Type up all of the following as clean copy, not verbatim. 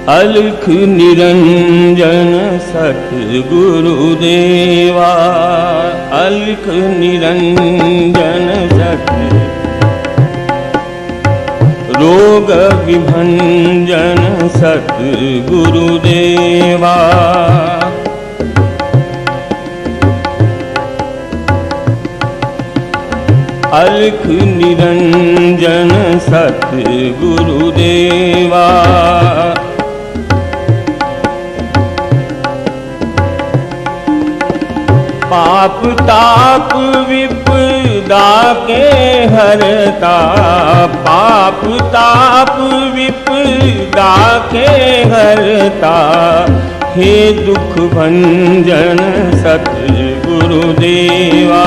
अलख निरंजन सतगुरुदेवा, अलख निरंजन सत रोग विभंजन सतगुरुदेवा। अलख निरंजन सतगुरुदेवा, पाप ताप विपदा के हरता, पाप ताप विपदा के हरता, हे दुख भंजन सतगुरुदेवा।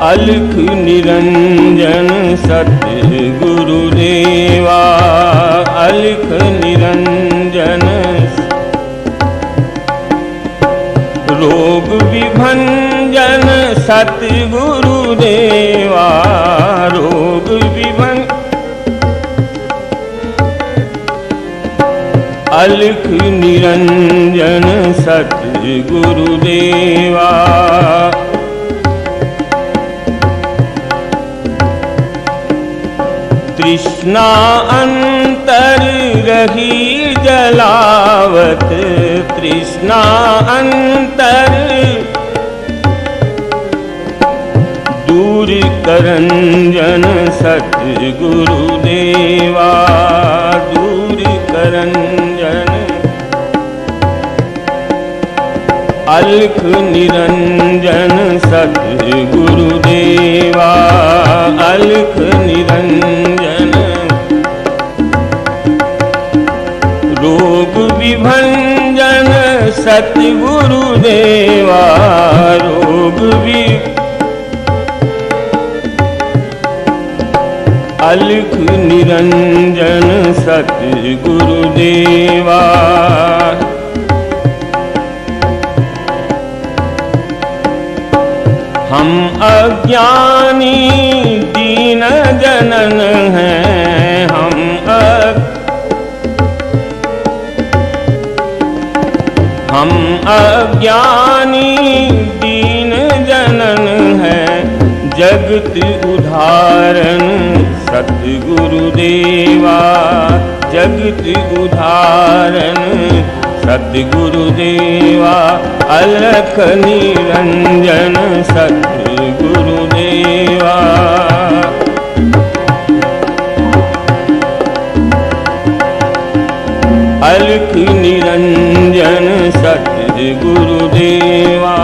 अलख निरंजन सतगुरुदेवा, अलख निरंजन रोग विभंजन सतगुरुदेवा, रोग विभंजन। अलख निरंजन सतगुरुदेवा, तृष्णा अंतर रही जलावत, तृष्णा अंतर दूर करंजन सतगुरुदेवा, दूर करंजन। अलख निरंजन सतगुरुदेवा, अलख निरंजन रोग विभंजन सतगुरुदेवा, रोग अलख निरंजन सतगुरुदेवा। हम अज्ञानी दीन जनन हैं, हम अज्ञानी दीन जनन हैं, जगत उदाहरण सतगुरुदेवा, जगत उदाहरण सतगुरुदेवा। अलख निरंजन सतगुरुदेवा, अलख निरंजन सतगुरुदेवा,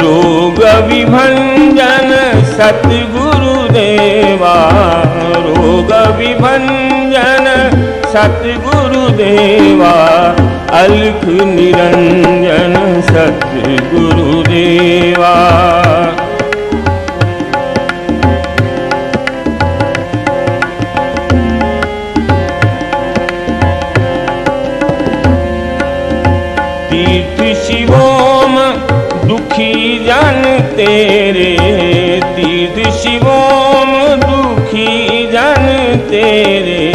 रोग विभंजन सतगुरुदेवा, रोग विभंजन सतगुरुदेवा। अलख निरंजन सतगुरुदेवा, तीर्थ शिवोम दुखी जन तेरे, तीर्थ शिवोम दुखी जन तेरे,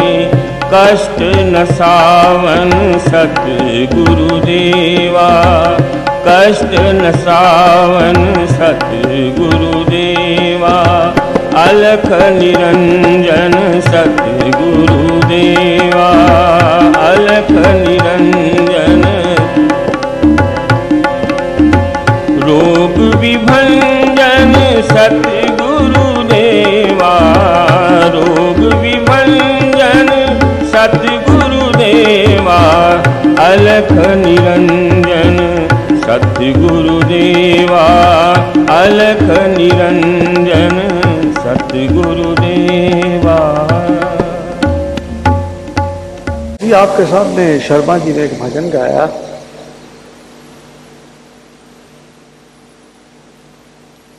कष्ट न सावन सतगुरुदेवा, कष्ट न सावन सतगुरुदेवा। अलख निरंजन सतगुरुदेवा, अलख निरंजन रोग विभंजन सतगुरुदेवा, रोग विभंजन सतगुरुदेवा। अलख निरंजन सतगुरुदेवा, अलख निरंजन सतगुरुदेवा। आपके सामने शर्मा जी ने एक भजन गाया,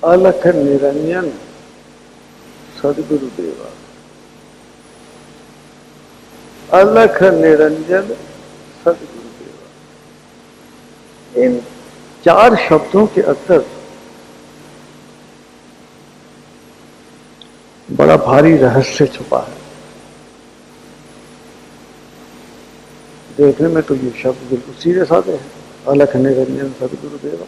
अलख निरंजन सदगुरुदेवा, अलख निरंजन सदगुरुदेवा। इन 4 शब्दों के अंदर बड़ा भारी रहस्य छुपा है। देखने में तो ये शब्द बिल्कुल सीधे साधे हैं, अलख निरंजन सदगुरुदेव,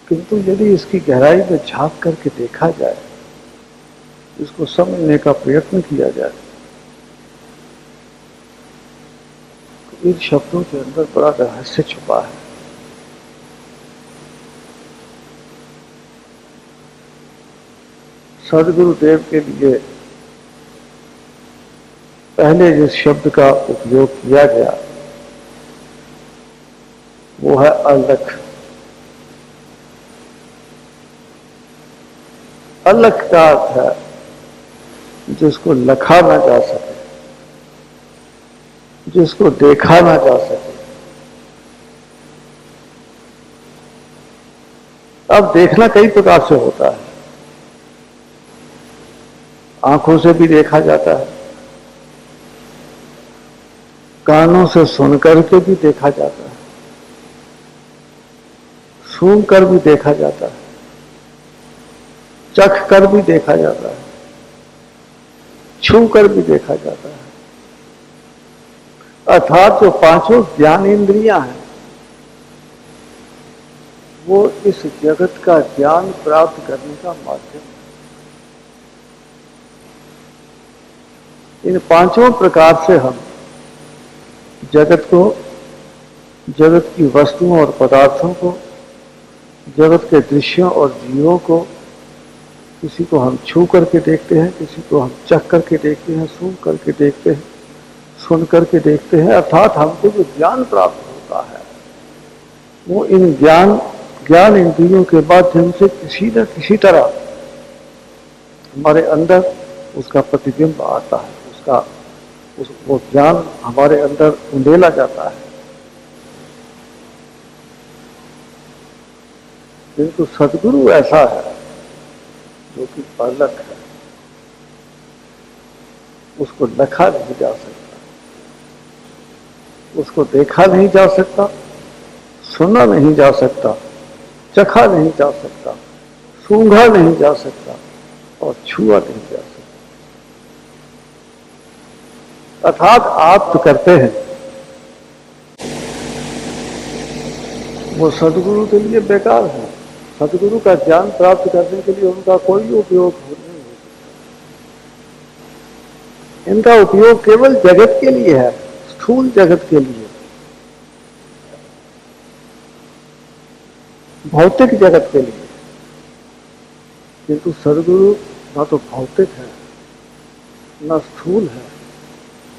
किंतु यदि इसकी गहराई में झांक करके देखा जाए, इसको समझने का प्रयत्न किया जाए, तो इन शब्दों के अंदर बड़ा रहस्य छुपा है। सदगुरुदेव के लिए पहले जिस शब्द का उपयोग किया गया वो है अलख। अलख का अर्थ है जिसको लखा ना जा सके, जिसको देखा ना जा सके। अब देखना कई प्रकार से होता है। आंखों से भी देखा जाता है, कानों से सुनकर के भी देखा जाता है, सूंघकर भी देखा जाता है, चख कर भी देखा जाता है, छू कर भी देखा जाता है। अर्थात जो पांचों ज्ञान इंद्रियां हैं वो इस जगत का ज्ञान प्राप्त करने का माध्यम है। इन पांचों प्रकार से हम जगत को, जगत की वस्तुओं और पदार्थों को, जगत के दृश्यों और जीवों को, किसी को हम छू करके देखते हैं, किसी को हम चख करके देखते हैं, सूंघ करके देखते हैं, सुन करके देखते हैं। अर्थात हमको जो ज्ञान प्राप्त होता है वो इन ज्ञान इंद्रियों के माध्यम से किसी न किसी तरह हमारे अंदर उसका प्रतिबिंब आता है, वो ज्ञान हमारे अंदर उंडेला जाता है। किंतु सदगुरु ऐसा है जो कि अलख है, उसको लखा नहीं जा सकता, उसको देखा नहीं जा सकता, सुना नहीं जा सकता, चखा नहीं जा सकता, सूंघा नहीं जा सकता और छुआ नहीं जा सकता। अर्थात आप तो करते हैं वो सदगुरु के लिए बेकार है। सदगुरु का ज्ञान प्राप्त करने के लिए उनका कोई उपयोग नहीं हो सकता। इनका उपयोग केवल जगत के लिए है, स्थूल जगत के लिए, भौतिक जगत के लिए। किंतु सदगुरु ना तो भौतिक है ना स्थूल है,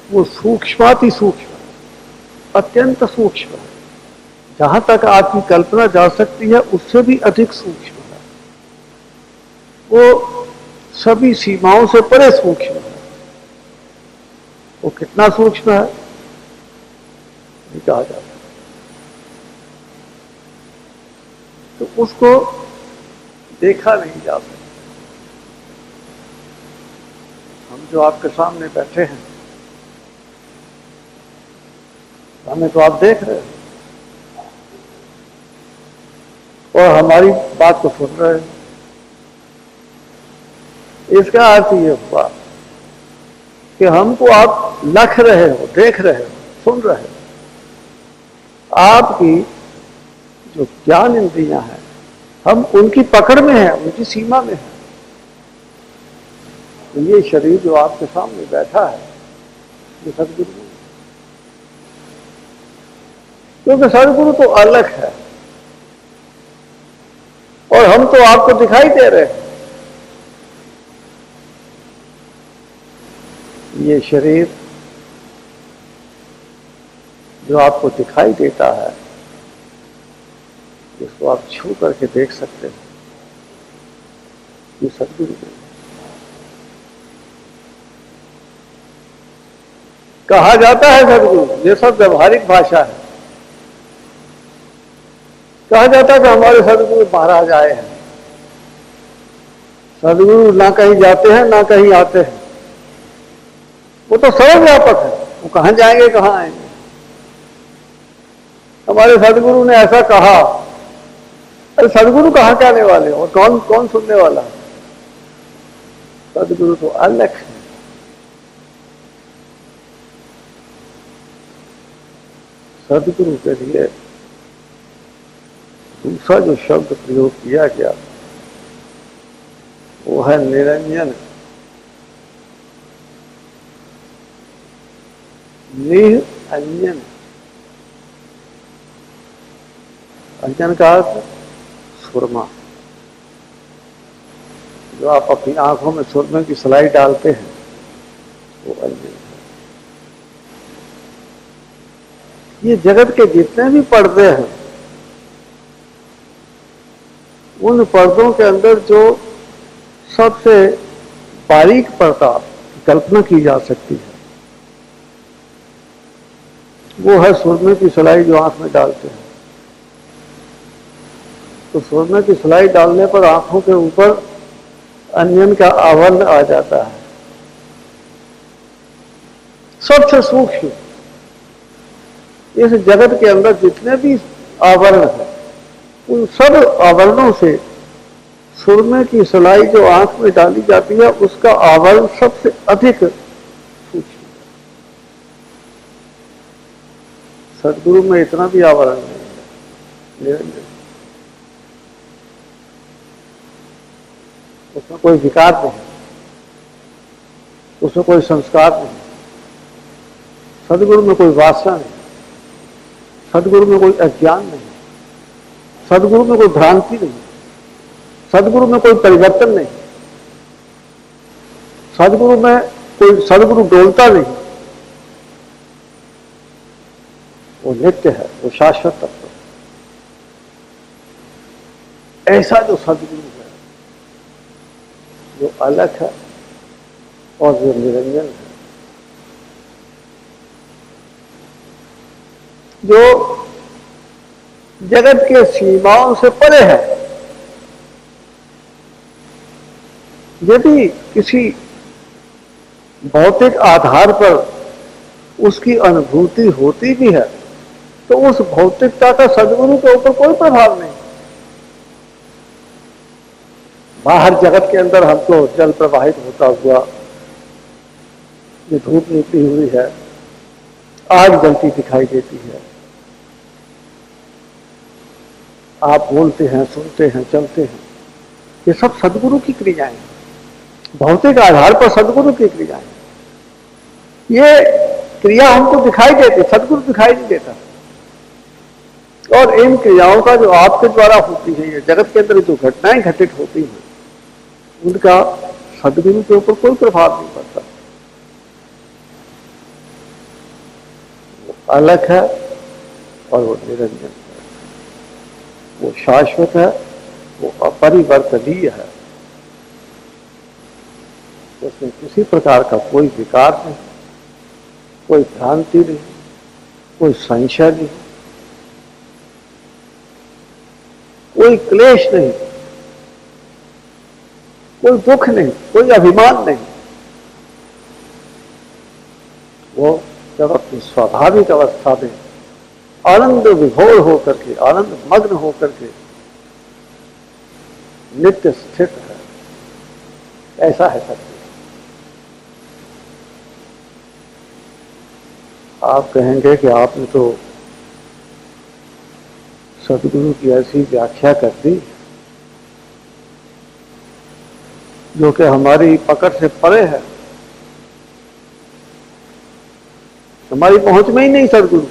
वो सूक्ष्माति सूक्ष्म, अत्यंत सूक्ष्म है। जहां तक आपकी कल्पना जा सकती है उससे भी अधिक सूक्ष्म है। वो सभी सीमाओं से परे सूक्ष्म है। वो कितना सूक्ष्म है नहीं कहा जाता। तो उसको देखा नहीं जा सकता। हम जो आपके सामने बैठे हैं, हमें तो आप देख रहे हैं और हमारी बात को सुन रहे हैं। इसका अर्थ ये हुआ कि हमको आप लख रहे हो, देख रहे हो, सुन रहे हो। आपकी जो ज्ञान इंद्रियां हैं हम उनकी पकड़ में हैं, उनकी सीमा में हैं। तो ये शरीर जो आपके सामने बैठा है ये सदगुरु, क्योंकि सदगुरु तो अलग है और हम तो आपको दिखाई दे रहे हैं। ये शरीर जो आपको दिखाई देता है, जिसको आप छू करके देख सकते हैं, ये सदगुरु है। कहा जाता है सदगुरु, ये सब व्यवहारिक भाषा है। कहा जाता है कि हमारे सदगुरु महाराज आए हैं। सदगुरु ना कहीं जाते हैं ना कहीं आते हैं, वो तो सर्वव्यापक है। वो कहां जाएंगे कहां आएंगे। हमारे सदगुरु ने ऐसा कहा। अरे सदगुरु कहां के आने वाले और कौन कौन सुनने वाला है। सदगुरु तो अलग है। सदगुरु के लिए दूसरा जो शब्द प्रयोग किया गया वो है निरंजन। निरंजन, अंजन का अर्थ सुरमा। जो आप अपनी आंखों में सुरमे की सलाई डालते हैं वो अंजन है। ये जगत के जितने भी पर्दे हैं उन पर्दों के अंदर जो सबसे बारीक पर्दा कल्पना की जा सकती है वो है सुरमे की सलाई जो आंख में डालते हैं। तो सुरमे की सलाई डालने पर आंखों के ऊपर अंजन का आवरण आ जाता है। सबसे सूक्ष्म इस जगत के अंदर जितने भी आवरण हैं उन सब आवरणों से सुरमे की सलाई जो आंख में डाली जाती है उसका आवरण सबसे अधिक सूक्ष्म। सदगुरु में इतना भी आवरण नहीं है, निरंजन। उसमें कोई विकार नहीं, उसमें कोई संस्कार नहीं, सदगुरु में कोई वासना नहीं, सदगुरु में कोई अज्ञान नहीं, सदगुरु में कोई भ्रांति नहीं, सदगुरु में कोई परिवर्तन नहीं, सदगुरु डोलता नहीं। वो नित्य है, वो शाश्वत तत्व। ऐसा जो सदगुरु है जो अलग है और जो निरंजन है, जो जगत के सीमाओं से परे है। यदि किसी भौतिक आधार पर उसकी अनुभूति होती भी है तो उस भौतिकता का सदगुरु के ऊपर कोई प्रभाव नहीं। बाहर जगत के अंदर हमको जल प्रवाहित होता हुआ, ये धूप निकली हुई है, आग जलती दिखाई देती है, आप बोलते हैं, सुनते हैं, चलते हैं, ये सब सदगुरु की क्रियाएं हैं। भौतिक आधार पर सदगुरु की क्रियाएं, ये क्रिया हमको दिखाई देती, सदगुरु दिखाई नहीं देता। और इन क्रियाओं का जो आपके द्वारा होती है, ये जगत के अंदर जो घटनाएं घटित होती हैं उनका सदगुरु के ऊपर कोई प्रभाव नहीं पड़ता। वो अलग है और वो निरंजन है, वो शाश्वत है, वो अपरिवर्तनीय है। उसमें किसी प्रकार का कोई विकार नहीं, कोई भ्रांति नहीं, कोई संशय नहीं, कोई क्लेश नहीं, कोई दुख नहीं, कोई अभिमान नहीं। वो जब अपनी स्वाभाविक अवस्था में आनंद विभोर होकर के, आनंद मग्न होकर के नित्य स्थित है, ऐसा है सत्य। आप कहेंगे कि आपने तो सदगुरु की ऐसी व्याख्या कर दी जो कि हमारी पकड़ से परे है, हमारी पहुंच में ही नहीं सदगुरु,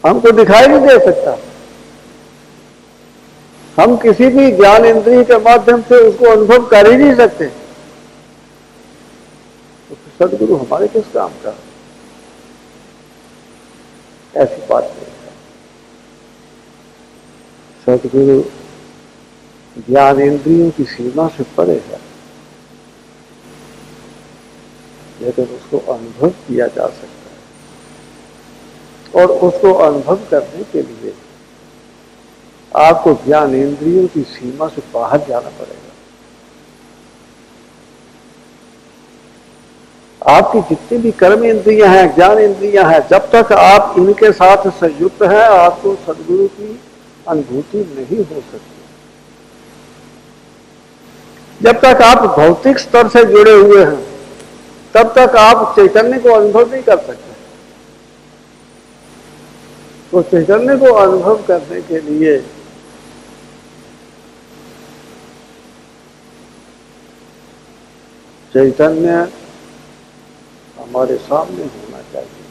हमको दिखाई नहीं दे सकता, हम किसी भी ज्ञान इंद्रिय के माध्यम से उसको अनुभव कर ही नहीं सकते। तो सदगुरु हमारे किस काम का? ऐसी बात नहीं है। सदगुरु ज्ञान इंद्रियों की सीमा से परे है, लेकिन उसको अनुभव किया जा सकता है। और उसको अनुभव करने के लिए आपको ज्ञान इंद्रियों की सीमा से बाहर जाना पड़ेगा। आपकी जितनी भी कर्म इंद्रियां हैं, ज्ञान इंद्रियां हैं, जब तक आप इनके साथ संयुक्त हैं आपको सदगुरु की अनुभूति नहीं हो सकती। जब तक आप भौतिक स्तर से जुड़े हुए हैं तब तक आप चैतन्य को अनुभव नहीं कर सकते। तो चैतन्य को अनुभव करने के लिए चैतन्य हमारे सामने होना चाहिए,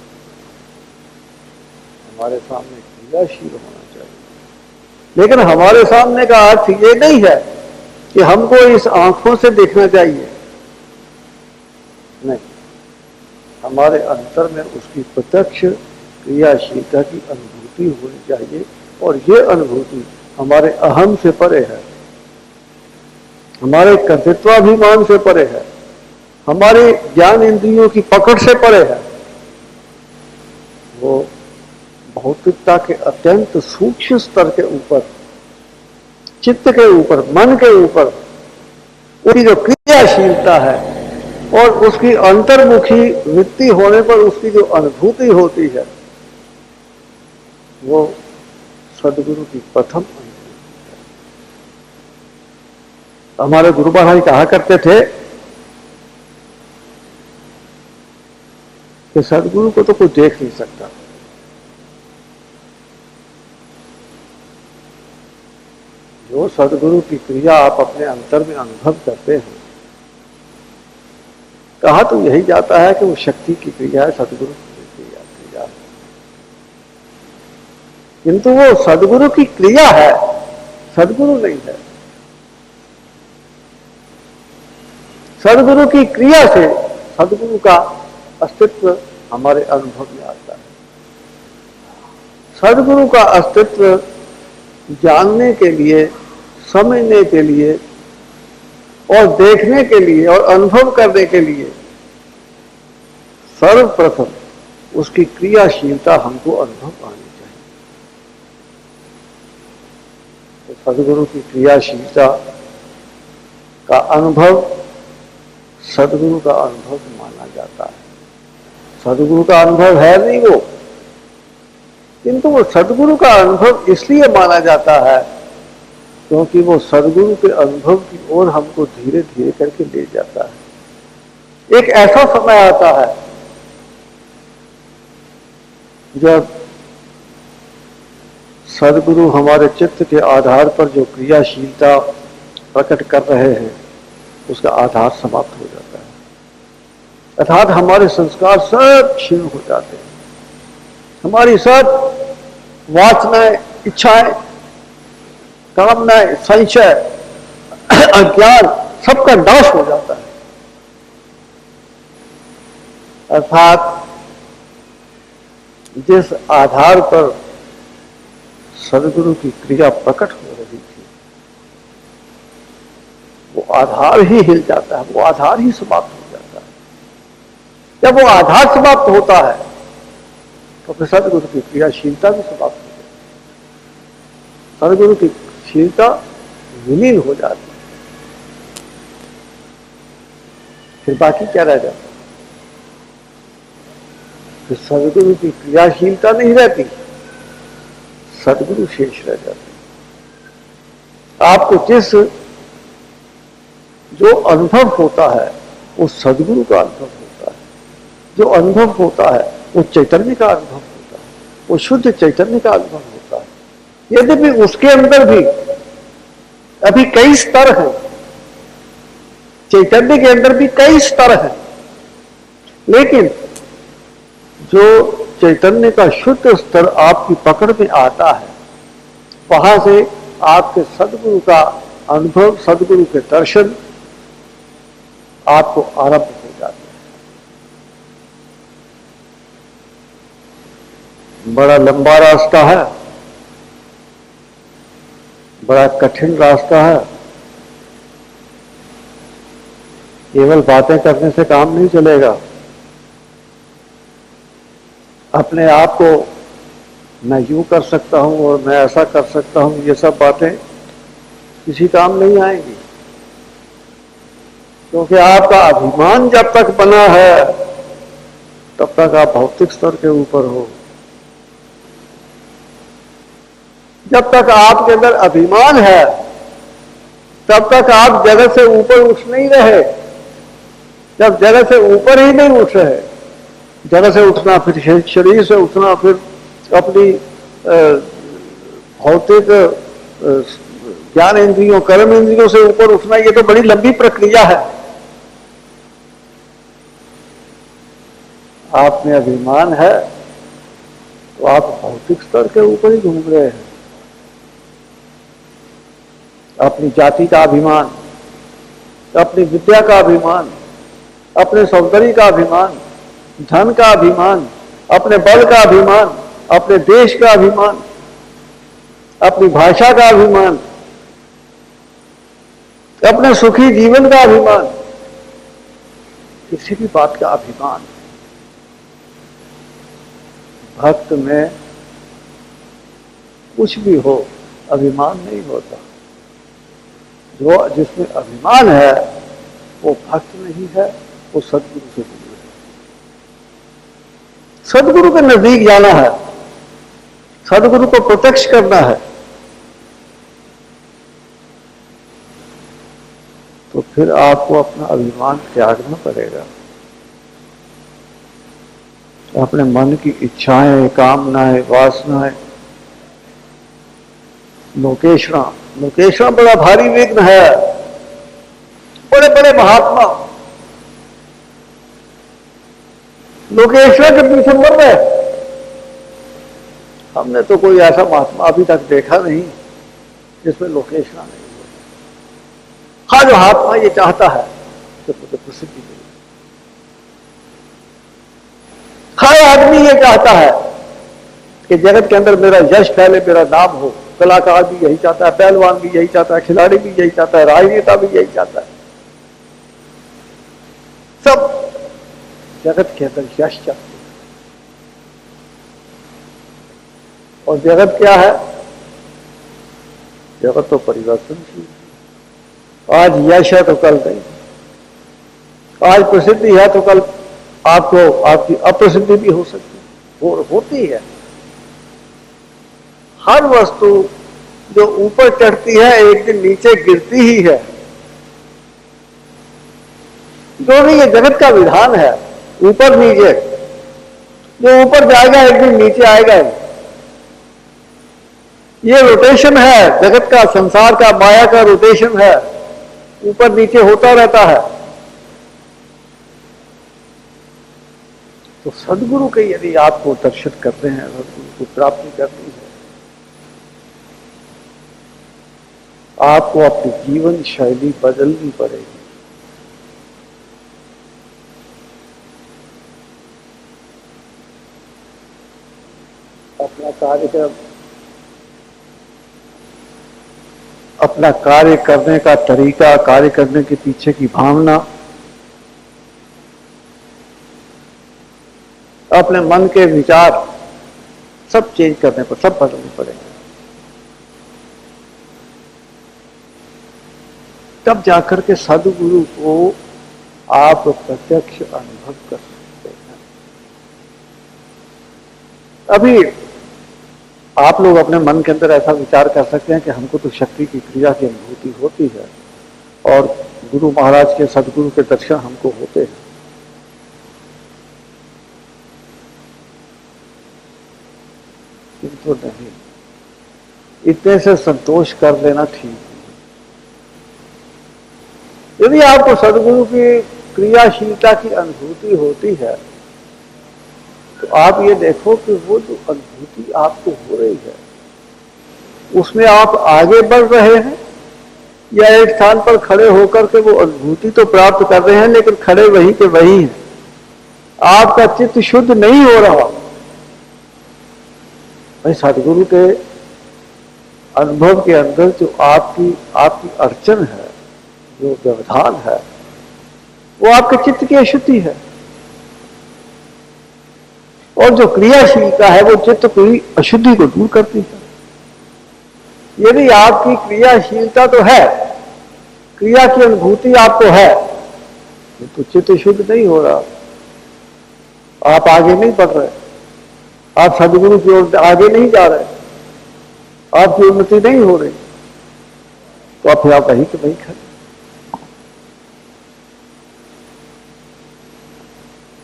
हमारे सामने क्रियाशील होना चाहिए। लेकिन हमारे सामने का अर्थ ये नहीं है कि हमको इस आंखों से देखना चाहिए, नहीं, हमारे अंतर में उसकी प्रत्यक्ष क्रियाशीलता की अनुभूति होनी चाहिए। और ये अनुभूति हमारे अहम से परे है, हमारे कर्तृत्वाभिमान से परे है, हमारे ज्ञान इंद्रियों की पकड़ से परे है। वो भौतिकता के अत्यंत सूक्ष्म स्तर के ऊपर, चित्त के ऊपर, मन के ऊपर उसकी जो क्रियाशीलता है और उसकी अंतर्मुखी वृत्ति होने पर उसकी जो अनुभूति होती है, वो सदगुरु की प्रथम अनुभूति है। हमारे गुरु महाराज कहा करते थे कि सदगुरु को तो कोई देख नहीं सकता, जो सदगुरु की क्रिया आप अपने अंतर में अनुभव करते हैं, कहा तो यही जाता है कि वो शक्ति की क्रिया है, सदगुरु की क्रिया है। किंतु वो सदगुरु की क्रिया है, सदगुरु नहीं है। सदगुरु की क्रिया से सदगुरु का अस्तित्व हमारे अनुभव में आता है। सदगुरु का अस्तित्व जानने के लिए, समझने के लिए और देखने के लिए और अनुभव करने के लिए सर्वप्रथम उसकी क्रियाशीलता हमको अनुभव आनी चाहिए। तो सदगुरु की क्रियाशीलता का अनुभव सदगुरु का अनुभव माना जाता है। सदगुरु का अनुभव है नहीं वो, किंतु वो सदगुरु का अनुभव इसलिए माना जाता है क्योंकि वो सदगुरु के अनुभव की ओर हमको धीरे धीरे करके ले जाता है। एक ऐसा समय आता है जब सदगुरु हमारे चित्त के आधार पर जो क्रियाशीलता प्रकट कर रहे हैं उसका आधार समाप्त हो जाता है, अर्थात हमारे संस्कार सब क्षीण हो जाते हैं, हमारी सब वासनाएं, इच्छाएं, कामनाएं, संशय, अज्ञान सबका नाश हो जाता है। अर्थात जिस आधार पर सदगुरु की क्रिया प्रकट हो रही थी वो आधार ही हिल जाता है, वो आधार ही समाप्त हो जाता है। जब वो आधार समाप्त होता है तो फिर सदगुरु की क्रियाशीलता भी समाप्त हो जाती है, सदगुरु की शीलता विलीन हो जाती है। फिर बाकी क्या रह जाता है? फिर सदगुरु की क्रियाशीलता नहीं रहती, सदगुरु शेष रह जाते हैं। आपको जिस जो अनुभव होता है वो सदगुरु का अनुभव होता है, जो अनुभव होता है वो चैतन्य का अनुभव होता है, वो शुद्ध चैतन्य का अनुभव होता है। यद्यपि उसके अंदर भी अभी कई स्तर हैं, चैतन्य के अंदर भी कई स्तर हैं, लेकिन जो चैतन्य का शुद्ध स्तर आपकी पकड़ में आता है वहां से आपके सदगुरु का अनुभव, सदगुरु के दर्शन आपको आरंभ हो जाते हैं। बड़ा लंबा रास्ता है, बड़ा कठिन रास्ता है। केवल बातें करने से काम नहीं चलेगा। अपने आप को मैं यूं कर सकता हूं और मैं ऐसा कर सकता हूं, ये सब बातें किसी काम नहीं आएंगी, क्योंकि आपका अभिमान जब तक बना है तब तक आप भौतिक स्तर के ऊपर हो। जब तक आपके अंदर अभिमान है तब तक आप जगत से ऊपर उठ नहीं रहे। जब जगत से ऊपर ही नहीं उठ रहे, जगत से उठना, फिर शरीर से उठना, फिर अपनी भौतिक ज्ञान इंद्रियों, कर्म इंद्रियों से ऊपर उठना, ये तो बड़ी लंबी प्रक्रिया है। आप में अभिमान है तो आप भौतिक स्तर के ऊपर ही घूम रहे हैं। अपनी जाति का अभिमान, अपनी विद्या का अभिमान, अपने सौंदर्य का अभिमान, धन का अभिमान, अपने बल का अभिमान, अपने देश का अभिमान, अपनी भाषा का अभिमान, अपने सुखी जीवन का अभिमान, किसी भी बात का अभिमान। भक्त में कुछ भी हो, अभिमान नहीं होता। जो जिसमें अभिमान है वो भक्त नहीं है, वो सदगुरु से दूर है। सदगुरु के नजदीक जाना है, सदगुरु को प्रत्यक्ष करना है, तो फिर आपको अपना अभिमान त्यागना पड़ेगा। अपने मन की इच्छाएं, कामनाएं, वासनाएं, लोकेशना बड़ा भारी विघ्न है। बड़े बड़े महात्मा लोकेशना के पीछे मर रहे। हमने तो कोई ऐसा महात्मा अभी तक देखा नहीं जिसमें लोकेशना नहीं हो। हाँ, जो महात्मा ये चाहता है कि मुझे प्रसिद्धि मिले, हर आदमी ये चाहता है कि जगत के अंदर मेरा यश फैले, मेरा नाम हो। कलाकार भी यही चाहता है, पहलवान भी यही चाहता है, खिलाड़ी भी यही चाहता है, राजनेता भी यही चाहता है। सब जगत के अंदर यश चाहते हैं। और जगत क्या है? जगत तो परिवर्तनशील। आज यश है तो कल नहीं, आज प्रसिद्धि है तो कल आपको आपकी अप्रसिद्धि भी हो सकती है, और होती है। हर वस्तु जो ऊपर चढ़ती है एक दिन नीचे गिरती ही है। जो भी ये जगत का विधान है, ऊपर नीचे, जो ऊपर जाएगा एक दिन नीचे आएगा। ये रोटेशन है जगत का, संसार का, माया का रोटेशन है, ऊपर नीचे होता रहता है। तो सदगुरु के यदि आपको दर्शन करते हैं, सदगुरु को प्राप्ति करनी है, आपको अपनी जीवन शैली बदलनी पड़ेगी। अपना कार्यक्रम, अपना कार्य करने का तरीका, कार्य करने के पीछे की भावना, अपने मन के विचार सब चेंज करने पर, सब बदलने पड़ेंगे। तब जाकर के सदगुरु को आप प्रत्यक्ष अनुभव कर सकते हैं। अभी आप लोग अपने मन के अंदर ऐसा विचार कर सकते हैं कि हमको तो शक्ति की क्रिया की अनुभूति होती है और गुरु महाराज के, सदगुरु के दर्शन हमको होते हैं। किंतु नहीं, इतने से संतोष कर लेना ठीक है। यदि आपको सदगुरु की क्रियाशीलता की अनुभूति होती है तो आप ये देखो कि वो जो अनुभूति आपको हो रही है उसमें आप आगे बढ़ रहे हैं या एक स्थान पर खड़े होकर के वो अनुभूति तो प्राप्त कर रहे हैं लेकिन खड़े वही के वही हैं। आपका चित्त शुद्ध नहीं हो रहा। भाई, सदगुरु के अनुभव के अंदर जो आपकी अड़चन है, जो व्यवधान है, वो आपके चित्त की अशुद्धि है। और जो क्रियाशीलता है वो चित्त की अशुद्धि को दूर करती है। यदि आपकी क्रियाशीलता तो है, क्रिया की अनुभूति आपको है, तो चित्त शुद्ध नहीं हो रहा, आप आगे नहीं बढ़ रहे, आप सदगुरु की ओर आगे नहीं जा रहे, आपकी उन्नति नहीं हो रही। तो अब फिर आप वहीं के वहीं खड़े।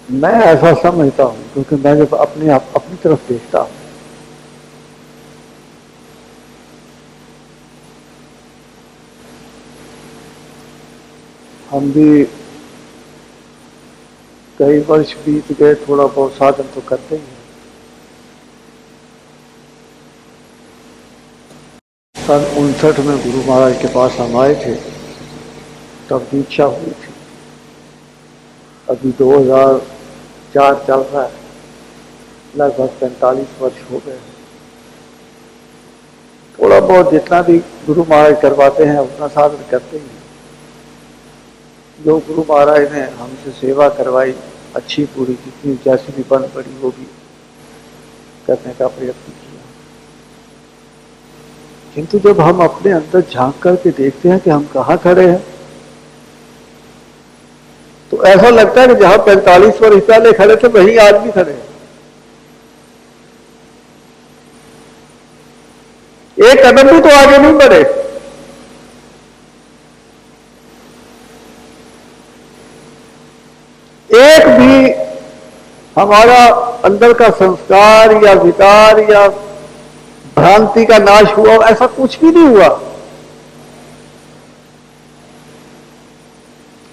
मैं ऐसा समझता हूं, क्योंकि मैं जब अपने आप अपनी तरफ देखता हूं, हम भी कई वर्ष बीत गए, थोड़ा बहुत साधन तो करते ही हैं। सन 59 में गुरु महाराज के पास हम आए थे, तब दीक्षा हुई थी। अभी 2004 चल रहा है, लगभग 45 वर्ष हो गए। थोड़ा बहुत जितना भी गुरु महाराज करवाते हैं उतना साधन करते हैं। जो गुरु महाराज ने हमसे सेवा करवाई अच्छी पूरी, जितनी जैसी भी बन पड़ी वो भी करने का प्रयत्न किया। किंतु जब हम अपने अंदर झांक करके देखते हैं कि हम कहाँ खड़े हैं, तो ऐसा लगता है कि जहां 45 वर्ष पहले खड़े थे वहीं आज भी खड़े हैं। एक कदम भी तो आगे नहीं बढ़े। एक भी हमारा अंदर का संस्कार या विकार या भ्रांति का नाश हुआ, ऐसा कुछ भी नहीं हुआ।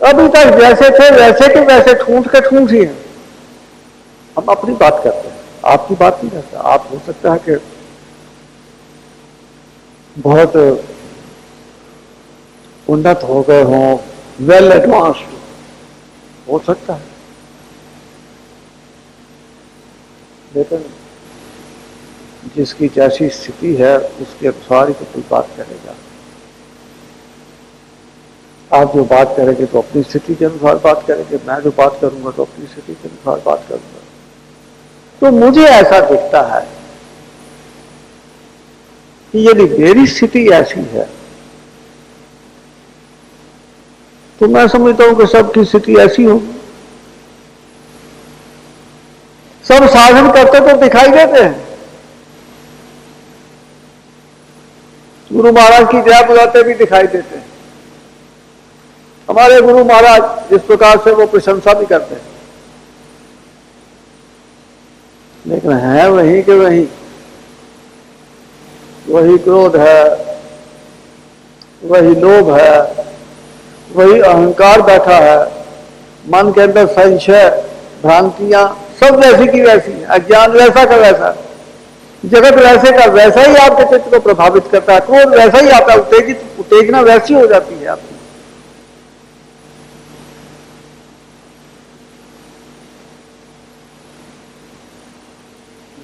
अभी तक जैसे थे वैसे के वैसे, ठूंठ के ठूंठ ही हैं। हम अपनी बात करते हैं, आपकी बात नहीं करते। आप हो सकता है कि बहुत उन्नत हो गए हों, वेल एडवांस्ड हो सकता है, लेकिन जिसकी जैसी स्थिति है उसके अनुसार ही तो कोई बात करेगा। आप जो बात करेंगे तो अपनी स्थिति के अनुसार बात करेंगे, मैं जो बात करूंगा तो अपनी स्थिति के अनुसार बात करूंगा। तो मुझे ऐसा दिखता है कि यदि मेरी स्थिति ऐसी है तो मैं समझता हूं कि सबकी स्थिति ऐसी होगी। सब साधन करते तो दिखाई देते हैं, गुरु महाराज की जय बुलाते भी दिखाई देते हैं। हमारे गुरु महाराज जिस प्रकार से वो प्रशंसा भी करते हैं, लेकिन है वहीं के वहीं, वही क्रोध है, वही लोभ है, वही अहंकार बैठा है, मन के अंदर संशय, भ्रांतियां सब वैसी की वैसी, अज्ञान वैसा का वैसा, जगत वैसे का वैसा ही आपके चित्त को प्रभावित करता है, क्रोध वैसा ही आता है, उत्तेजना वैसी हो जाती है आपकी।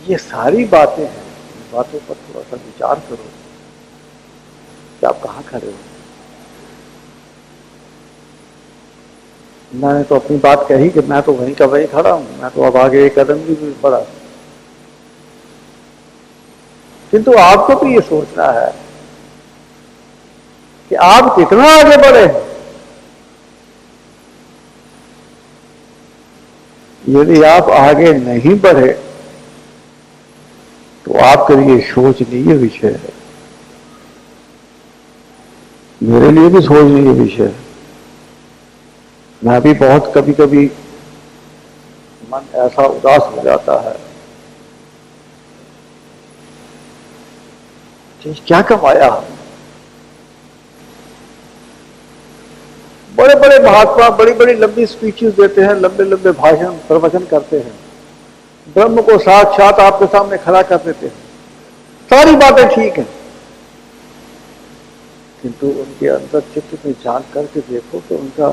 ये सारी बातें हैं, इन बातों पर थोड़ा सा विचार करो कि आप कहां खड़े हो। मैंने तो अपनी बात कही कि मैं तो वहीं का वहीं खड़ा हूं, मैं तो अब आगे एक कदम भी नहीं बढ़ा। किंतु आपको भी ये सोचना है कि आप कितना आगे बढ़े हैं। यदि आप आगे नहीं बढ़े तो आपके लिए सोचनीय विषय है, मेरे लिए भी सोचनीय विषय है। मैं भी बहुत कभी कभी मन ऐसा उदास हो जाता है कि क्या कमाया हमने। बड़े बड़े महात्मा बड़ी बड़ी लंबी स्पीचेस देते हैं, लंबे लंबे भाषण प्रवचन करते हैं, ब्रह्म को साक्षात आपके सामने खड़ा कर देते हैं, सारी बातें ठीक हैं, किंतु उनके अंदर चित्त में झांक करके देखो तो उनका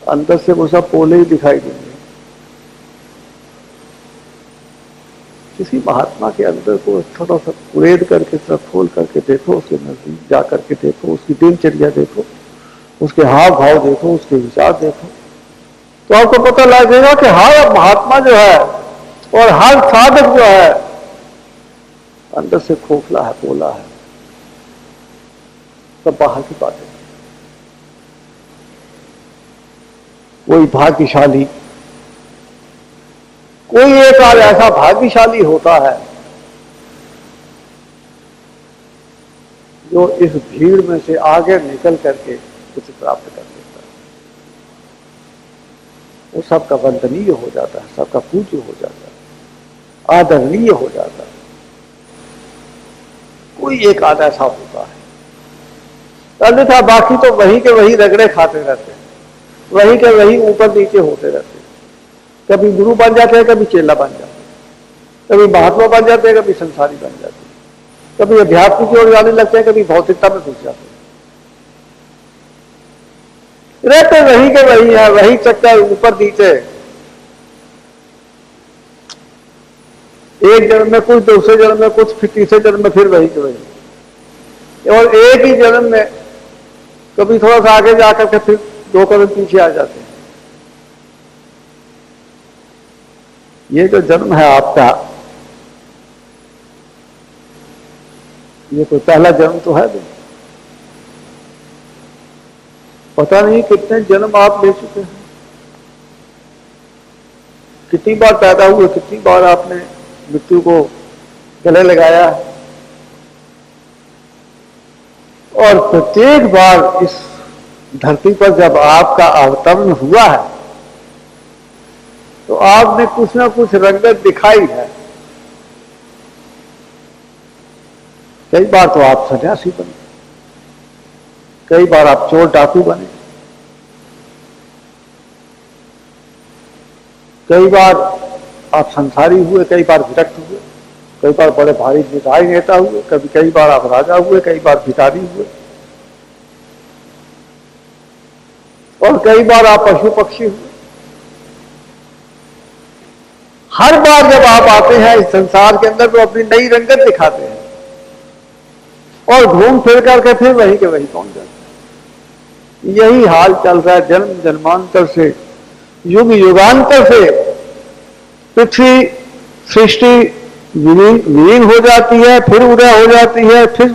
अंदर से वो सब पोले ही दिखाई देंगे। किसी महात्मा के अंदर को थोड़ा सा कुरेद करके, सब खोल करके देखो, उसके नजदीक जा करके देखो, उसकी दिनचर्या देखो, उसके हाव भाव देखो, उसके विचार देखो, तो आपको पता लगेगा कि हर महात्मा जो है और हर साधक जो है अंदर से खोखला है, पोला है, सब बाहर की बातें। कोई भाग्यशाली, कोई एक आध ऐसा भाग्यशाली होता है जो इस भीड़ में से आगे निकल करके कुछ प्राप्त कर लेता है, वो सबका वंदनीय हो जाता है, सबका पूज्य हो जाता है, आदरणीय हो जाता है। कोई एक आधा ऐसा होता है, अन्यथा बाकी तो वही के वही रगड़े खाते रहते हैं, वही के वही ऊपर नीचे होते रहते हैं। कभी गुरु बन जाते हैं, कभी चेला बन जाते हैं, कभी महात्मा बन जाते हैं, कभी संसारी बन जाते हैं, कभी अध्यात्म की ओर जाने लगते हैं, कभी भौतिकता में घुस जाते हैं। रहते वही के वही है, वही चक्कर ऊपर नीचे, एक जन्म में कुछ, दूसरे जन्म में कुछ, फिर तीसरे जन्म में फिर वही के वही, और एक ही जन्म में कभी थोड़ा सा आगे जाकर के फिर 2 कदम पीछे आ जाते हैं। ये जो जन्म है आपका, ये कोई पहला जन्म तो है नहीं। पता नहीं कितने जन्म आप ले चुके हैं, कितनी बार पैदा हुए, कितनी बार आपने मृत्यु को गले लगाया, और प्रत्येक बार इस धरती पर जब आपका अवतरण हुआ है तो आपने कुछ ना कुछ रंगत दिखाई है। कई बार तो आप सन्यासी बने, कई बार आप चोर डाकू बने, कई बार आप संसारी हुए, कई बार विरक्त हुए, कई बार बड़े भारी विधायी नेता हुए, कई बार आप राजा हुए, कई बार भिखारी हुए, और कई बार आप पशु पक्षी हुए। हर बार जब आप आते हैं इस संसार के अंदर तो अपनी नई रंगत दिखाते हैं, और घूम फिर करके फिर वही के वही पहुंच जाते हैं। यही हाल चल रहा है जन्म जन्मांतर से, युग युगांतर से। पृथ्वी सृष्टि विलीन हो जाती है, फिर उदय हो जाती है, फिर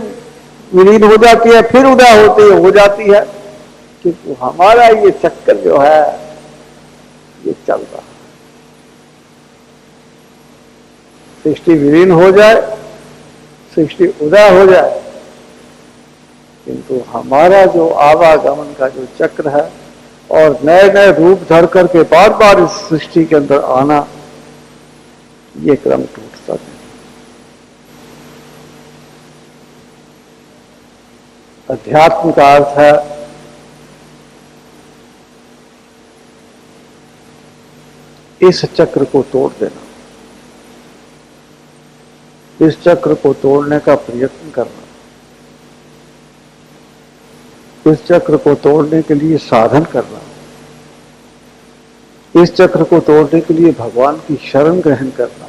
विलीन हो जाती है, फिर उदय हो जाती है, किंतु हमारा ये चक्कर जो है ये चल रहा है। सृष्टि विलीन हो जाए, सृष्टि उदय हो जाए, किंतु हमारा जो आवागमन का जो चक्र है और नए नए रूप धर करके बार बार इस सृष्टि के अंदर आना, ये क्रम टूटता नहीं। अध्यात्म का अर्थ है इस चक्र को तोड़ देना, इस चक्र को तोड़ने का प्रयत्न करना, इस चक्र को तोड़ने के लिए साधन करना, इस चक्र को तोड़ने के लिए भगवान की शरण ग्रहण करना।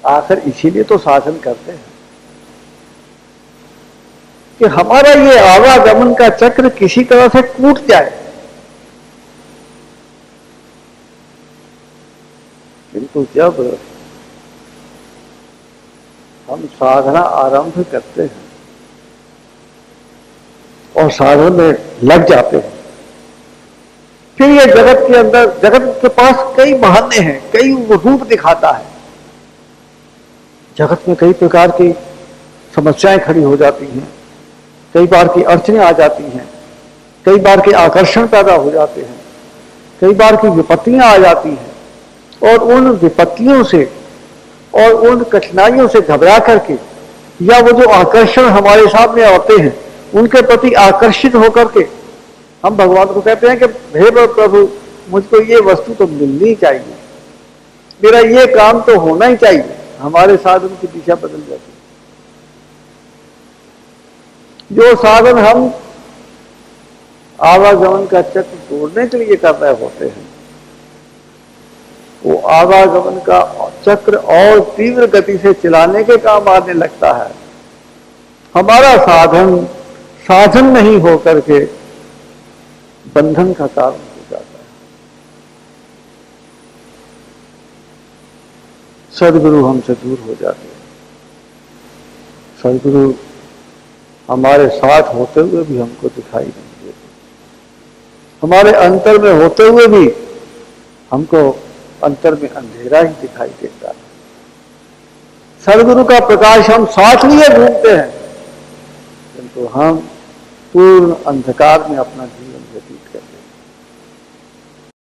आखिर इसीलिए तो साधन करते हैं कि हमारा ये आवागमन का चक्र किसी तरह से टूट जाए। किंतु जब हम साधना आरंभ करते हैं और साधन में लग जाते हैं, फिर ये जगत के अंदर, जगत के पास कई बहाने हैं, कई रूप दिखाता है। जगत में कई प्रकार की समस्याएं खड़ी हो जाती हैं, कई बार की अड़चनें आ जाती हैं, कई बार के आकर्षण पैदा हो जाते हैं, कई बार की विपत्तियां आ जाती हैं, और उन विपत्तियों से और उन कठिनाइयों से घबरा करके, या वो जो आकर्षण हमारे सामने आते हैं उनके प्रति आकर्षित होकर के हम भगवान को कहते हैं कि हे प्रभु, मुझको ये वस्तु तो मिलनी चाहिए, मेरा ये काम तो होना ही चाहिए। हमारे साधन की दिशा बदल जाती है। जो साधन हम आवागमन का चक्र तोड़ने के लिए कर रहे होते हैं, वो आवागमन का चक्र और तीव्र गति से चलाने के काम आने लगता है। हमारा साधन साधन नहीं होकर के बंधन का कारण हो जाता है। सदगुरु हमसे दूर हो जाते हैं। सदगुरु हमारे साथ होते हुए भी हमको दिखाई नहीं देते, हमारे अंतर में होते हुए भी हमको अंतर में अंधेरा ही दिखाई देता है। सदगुरु का प्रकाश हम साथ लिए घूमते हैं, किंतु हम पूर्ण अंधकार में अपना जीवन